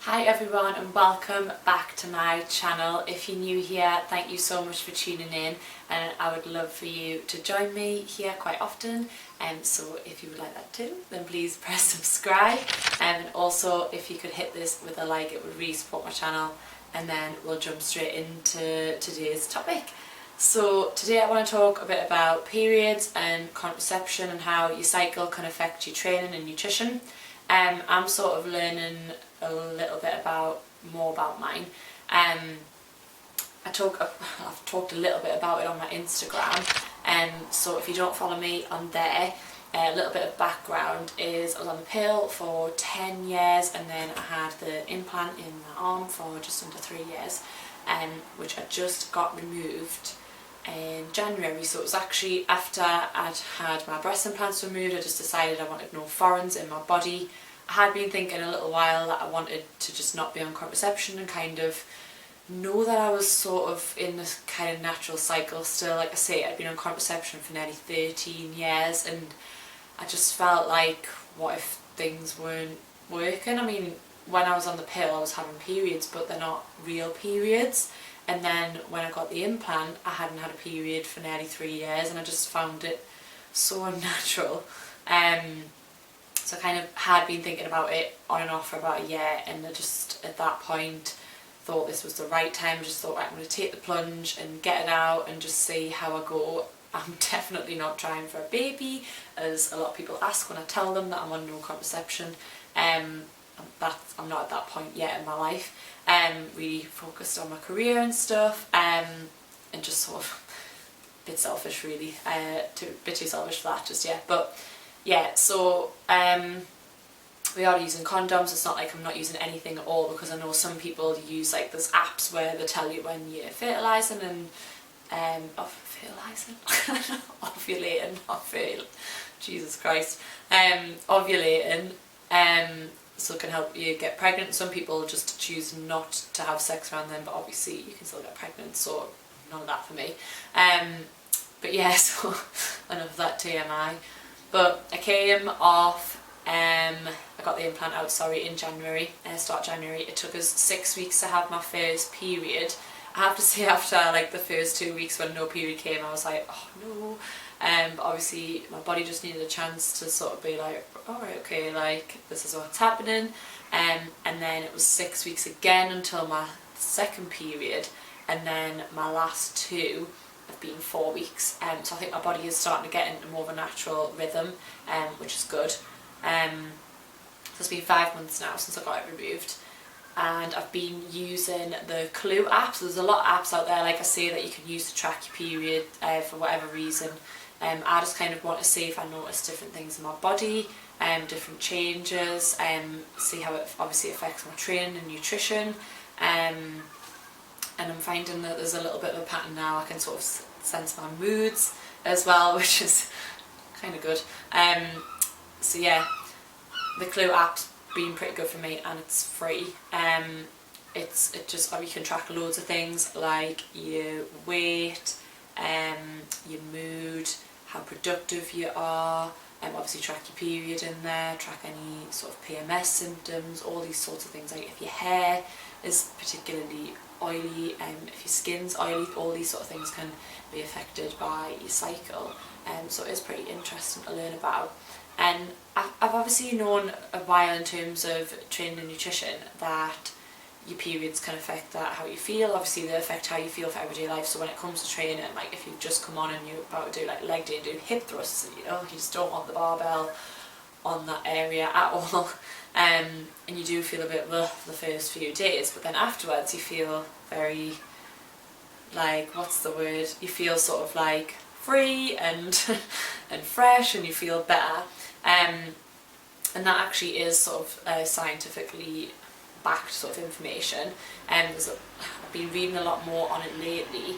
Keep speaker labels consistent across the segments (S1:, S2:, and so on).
S1: Hi everyone and welcome back to my channel. If you're new here, thank you so much for tuning in, and I would love for you to join me here quite often. So if you would like that too, then please press subscribe, and also if you could hit this with a like, it would really support my channel. And then we'll jump straight into today's topic. So today I want to talk a bit about periods and contraception and how your cycle can affect your training and nutrition. I'm sort of learning a little bit more about mine. I've talked a little bit about it on my Instagram, so if you don't follow me on there, a little bit of background is I was on the pill for 10 years, and then I had the implant in my arm for just under 3 years, which I just got removed in January. So it was actually after I'd had my breast implants removed. I just decided I wanted no foreigns in my body. I had been thinking a little while that I wanted to just not be on contraception and kind of know that I was sort of in this kind of natural cycle still. Like I say, I'd been on contraception for nearly 13 years, and I just felt like, what if things weren't working? I mean, when I was on the pill I was having periods, but they're not real periods. And then when I got the implant, I hadn't had a period for nearly 3 years, and I just found it so unnatural. So I kind of had been thinking about it on and off for about a year, and I just at that point thought this was the right time. I just thought, right, I'm going to take the plunge and get it out and just see how I go. I'm definitely not trying for a baby, as a lot of people ask when I tell them that I'm on no contraception. I'm not at that point yet in my life. Really focused on my career and stuff, and just sort of a bit selfish really, a bit too selfish for that just yet. But yeah, so we are using condoms. It's not like I'm not using anything at all, because I know some people use, like, there's apps where they tell you when you're fertilising and Jesus Christ, ovulating, so it can help you get pregnant. Some people just choose not to have sex around then, but obviously you can still get pregnant, so none of that for me. But yeah, so enough of that TMI. But I came off, I got the implant out, in January, start January. It took us 6 weeks to have my first period. I have to say, after like the first 2 weeks when no period came, I was like, oh no. But obviously my body just needed a chance to sort of be like, alright, okay, like, this is what's happening. And then it was 6 weeks again until my second period, and then my last two have been 4 weeks. So I think my body is starting to get into more of a natural rhythm, which is good. So it's been 5 months now since I got it removed, and I've been using the Clue app. So there's a lot of apps out there, like I say, that you can use to track your period for whatever reason. I just kind of want to see if I notice different things in my body, different changes, see how it obviously affects my training and nutrition. And I'm finding that there's a little bit of a pattern now. I can sort of sense my moods as well, which is kind of good. So yeah, the Clue app's been pretty good for me, and it's free. You can track loads of things like your weight, your mood, how productive you are, obviously track your period in there, track any sort of PMS symptoms, all these sorts of things, like if your hair is particularly oily, if your skin's oily, all these sort of things can be affected by your cycle. So it is pretty interesting to learn about. And I've obviously known a while, in terms of training and nutrition, that your periods can affect how you feel. Obviously they affect how you feel for everyday life. So when it comes to training, like if you've just come on and you're about to do like leg day and do hip thrusts, you just don't want the barbell on that area at all. And you do feel a bit rough the first few days, but then afterwards you feel very, like, what's the word? You feel sort of like free and and fresh, and you feel better. And that actually is sort of scientifically backed sort of information. I've been reading a lot more on it lately.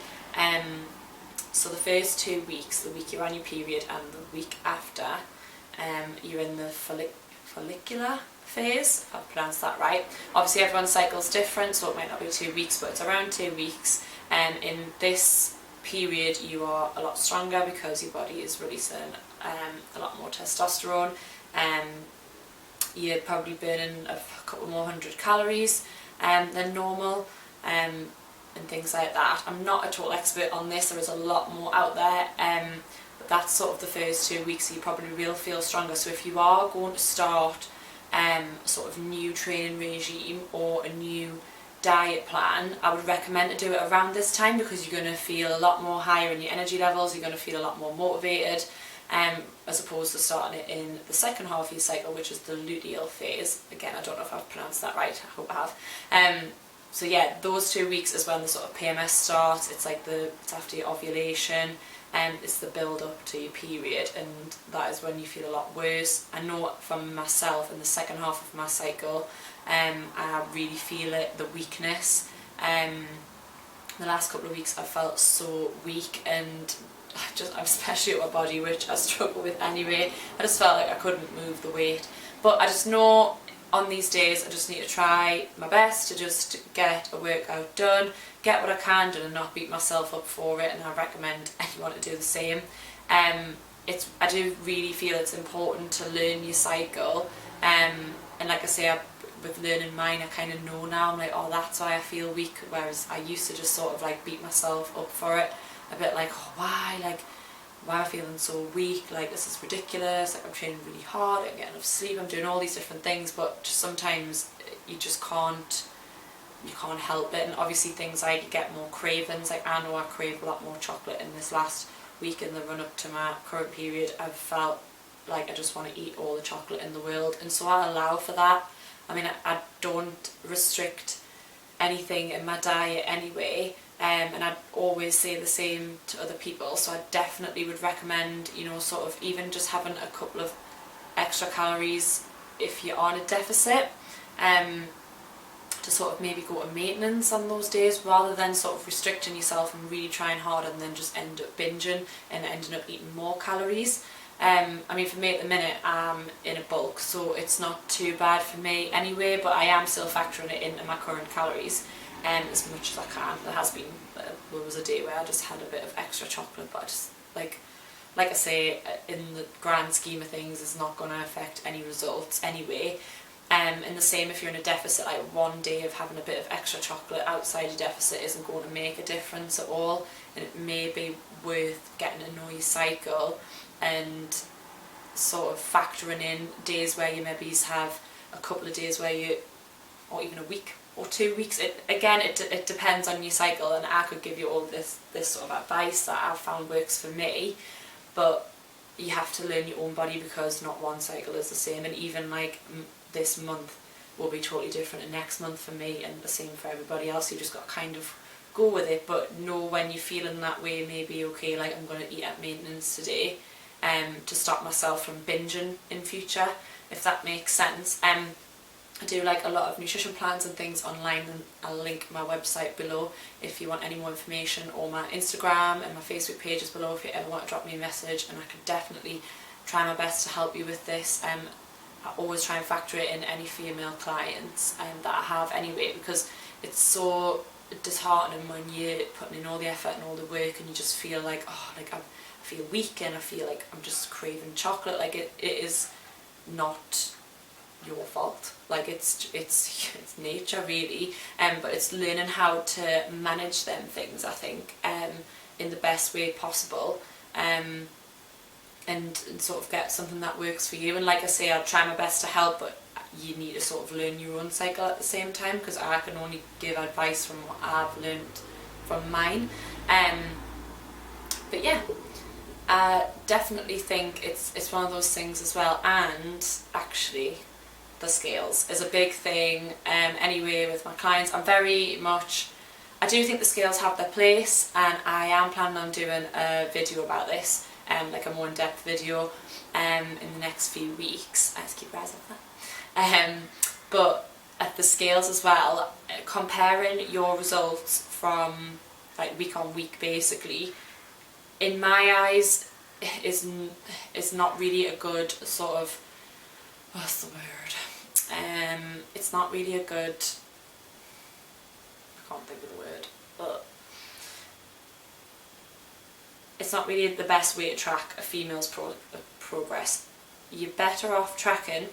S1: So the first 2 weeks, the week you're on your period and the week after, you're in the follicular phase, if I've pronounced that right. Obviously everyone's cycle's different, so it might not be 2 weeks, but it's around 2 weeks. In this period you are a lot stronger, because your body is releasing a lot more testosterone, you're probably burning a couple more 100 calories than normal, and things like that. I'm not a total expert on this, there is a lot more out there, but that's sort of the first 2 weeks, so you probably will feel stronger. So if you are going to start sort of new training regime or a new diet plan, I would recommend to do it around this time, because you're going to feel a lot more higher in your energy levels, you're going to feel a lot more motivated, as opposed to starting it in the second half of your cycle, which is the luteal phase. Again, I don't know if I've pronounced that right, I hope I have. So yeah, those 2 weeks is when the sort of PMS starts. It's like it's after your ovulation, and it's the build up to your period, and that is when you feel a lot worse. I know from myself in the second half of my cycle, I really feel it, the weakness. The last couple of weeks I felt so weak, and especially at my body, which I struggle with anyway. I just felt like I couldn't move the weight, but I just know on these days I just need to try my best to just get a workout done, get what I can done, and not beat myself up for it, and I recommend anyone to do the same. I do really feel it's important to learn your cycle, and like I say, with learning mine, I kind of know now. I'm like, oh, that's why I feel weak, whereas I used to just sort of like beat myself up for it a bit, like, oh, why am I feeling so weak, like this is ridiculous, like I'm training really hard, I'm getting enough sleep, I'm doing all these different things, but just sometimes you just can't help it. And obviously things like you get more cravings, like I know I crave a lot more chocolate in this last week in the run up to my current period. I've felt like I just want to eat all the chocolate in the world, and so I allow for that. I mean, I don't restrict anything in my diet anyway, and I'd always say the same to other people, so I definitely would recommend, you know, sort of even just having a couple of extra calories if you're on a deficit, to sort of maybe go to maintenance on those days, rather than sort of restricting yourself and really trying hard and then just end up binging and ending up eating more calories. I mean, for me at the minute I'm in a bulk, so it's not too bad for me anyway, but I am still factoring it into my current calories as much as I can. There has been, there was a day where I just had a bit of extra chocolate, but I just, like I say, in the grand scheme of things, it's not going to affect any results anyway. And the same if you're in a deficit, like one day of having a bit of extra chocolate outside your deficit isn't going to make a difference at all, and it may be worth getting to know your cycle and sort of factoring in days where you maybe have a couple of days where you, or even a week or 2 weeks. It depends on your cycle, and I could give you all this sort of advice that I've found works for me, but you have to learn your own body, because not one cycle is the same, and even like this month will be totally different and next month for me, and the same for everybody else. You just got to kind of go with it, but know when you're feeling that way, maybe okay, like I'm going to eat at maintenance today, to stop myself from binging in future, if that makes sense. I do like a lot of nutrition plans and things online, and I'll link my website below if you want any more information, or my Instagram and my Facebook page is below if you ever want to drop me a message, and I could definitely try my best to help you with this. I always try and factor it in any female clients that I have anyway, because it's so disheartening when you're putting in all the effort and all the work and you just feel like, oh, like I feel weak and I feel like I'm just craving chocolate. Like it is not your fault, like it's nature really, but it's learning how to manage them things, I think, in the best way possible, and sort of get something that works for you. And like I say, I'll try my best to help, but you need to sort of learn your own cycle at the same time, because I can only give advice from what I've learned from mine. But yeah, I definitely think it's one of those things as well. And actually the scales is a big thing anyway with my clients. I do think the scales have their place, and I am planning on doing a video about this, like a more in-depth video in the next few weeks. I just keep rising up that. But at the scales as well, comparing your results from like week on week basically, in my eyes is not really a good sort of, what's the word? It's not really a good, I can't think of the word, but it's not really the best way to track a female's progress. You're better off tracking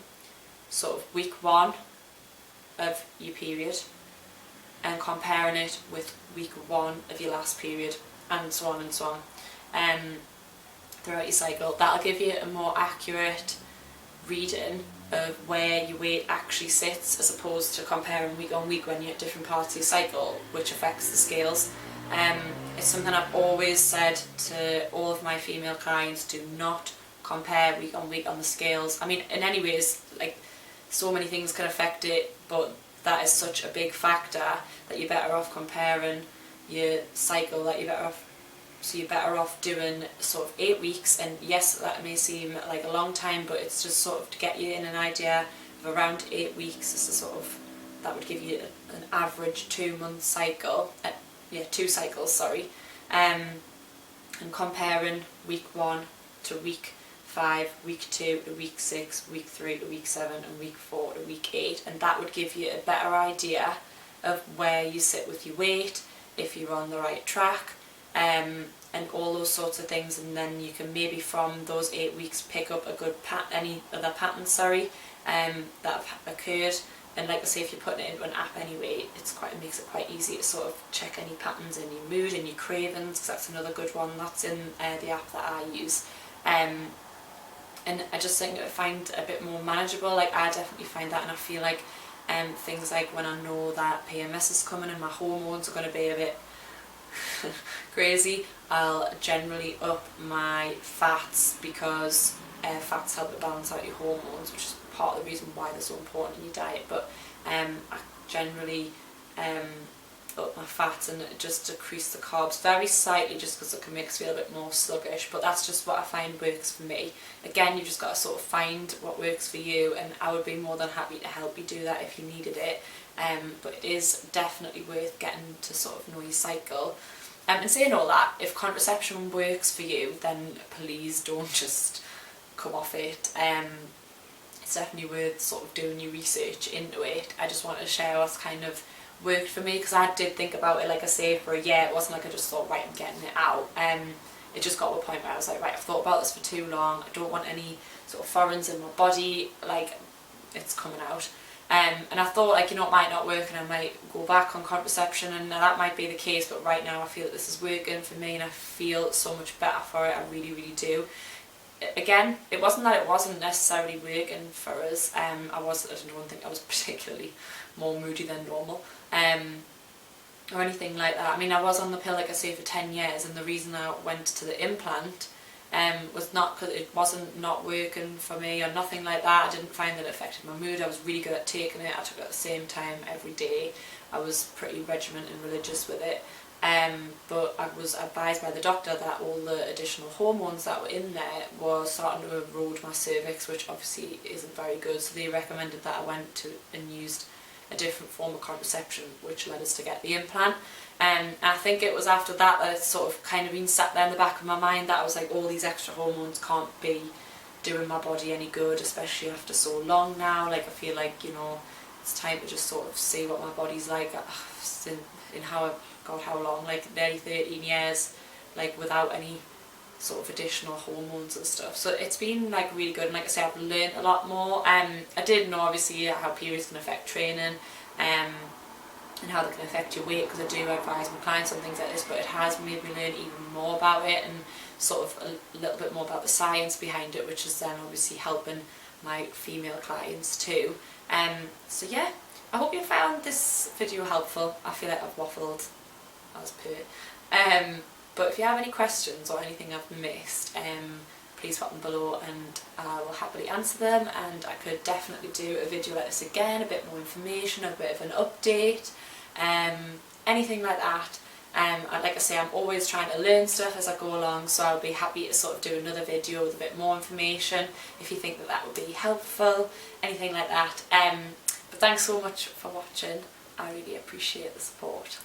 S1: sort of week 1 of your period and comparing it with week 1 of your last period, and so on and so on, throughout your cycle. That'll give you a more accurate reading of where your weight actually sits, as opposed to comparing week on week when you're at different parts of your cycle, which affects the scales. It's something I've always said to all of my female clients: do not compare week on the scales. I mean, in any ways, like, so many things can affect it, but that is such a big factor that you're better off comparing your cycle, that you're better off doing sort of 8 weeks. And yes, that may seem like a long time, but it's just sort of to get you in an idea of around 8 weeks. Is the sort of, that would give you an average 2-month cycle, 2 cycles, sorry, and comparing week 1 to week 5, week 2 to week 6, week 3 to week 7, and week 4 to week 8, and that would give you a better idea of where you sit with your weight, if you're on the right track, and all those sorts of things. And then you can maybe from those 8 weeks pick up a good any other patterns, that have occurred. And like I say, if you're putting it into an app anyway, it makes it quite easy to sort of check any patterns in your mood and your cravings, because that's another good one that's in the app that I use. And I just think I find a bit more manageable. Like, I definitely find that, and I feel like things like when I know that PMS is coming and my hormones are going to be a bit crazy, I'll generally up my fats, because fats help to balance out your hormones, which is part of the reason why they're so important in your diet. But I generally up my fats and just decrease the carbs very slightly, just because it can make us feel a bit more sluggish. But that's just what I find works for me. Again, you've just got to sort of find what works for you, and I would be more than happy to help you do that if you needed it. But it is definitely worth getting to sort of know your cycle. And saying all that, if contraception works for you, then please don't just come off it. It's definitely worth sort of doing your research into it. I just wanted to share what's kind of worked for me, because I did think about it, like I say, for a year. It wasn't like I just thought, right, I'm getting it out. It just got to a point where I was like, right, I've thought about this for too long. I don't want any sort of foreigns in my body. Like, it's coming out. And I thought, like, you know, it might not work and I might go back on contraception, and that might be the case, but right now I feel that this is working for me and I feel so much better for it. I really, really do. Again, it wasn't that it wasn't necessarily working for us. I don't think I was particularly more moody than normal, or anything like that. I mean, I was on the pill, like I say, for 10 years, and the reason I went to the implant was not because it wasn't not working for me or nothing like that. I didn't find that it affected my mood. I was really good at taking it. I took it at the same time every day. I was pretty regimented and religious with it. But I was advised by the doctor that all the additional hormones that were in there were starting to erode my cervix, which obviously isn't very good. So they recommended that I went to and used a different form of contraception, which led us to get the implant. And I think it was after that that it's sort of kind of been sat there in the back of my mind that I was like, all these extra hormones can't be doing my body any good, especially after so long now. Like, I feel like, you know, it's time to just sort of see what my body's like in how long, like nearly 13 years, like without any sort of additional hormones and stuff. So it's been like really good, and like I say, I've learned a lot more. I did know obviously how periods can affect training, and how they can affect your weight, because I do advise my clients on things like this, but it has made me learn even more about it and sort of a little bit more about the science behind it, which is then obviously helping my female clients too. So yeah, I hope you found this video helpful. I feel like I've waffled as per. But if you have any questions or anything I've missed, please pop them below and I will happily answer them. And I could definitely do a video like this again, a bit more information, a bit of an update, anything like that. And like I say, I'm always trying to learn stuff as I go along, so I'll be happy to sort of do another video with a bit more information if you think that that would be helpful, anything like that. But thanks so much for watching. I really appreciate the support.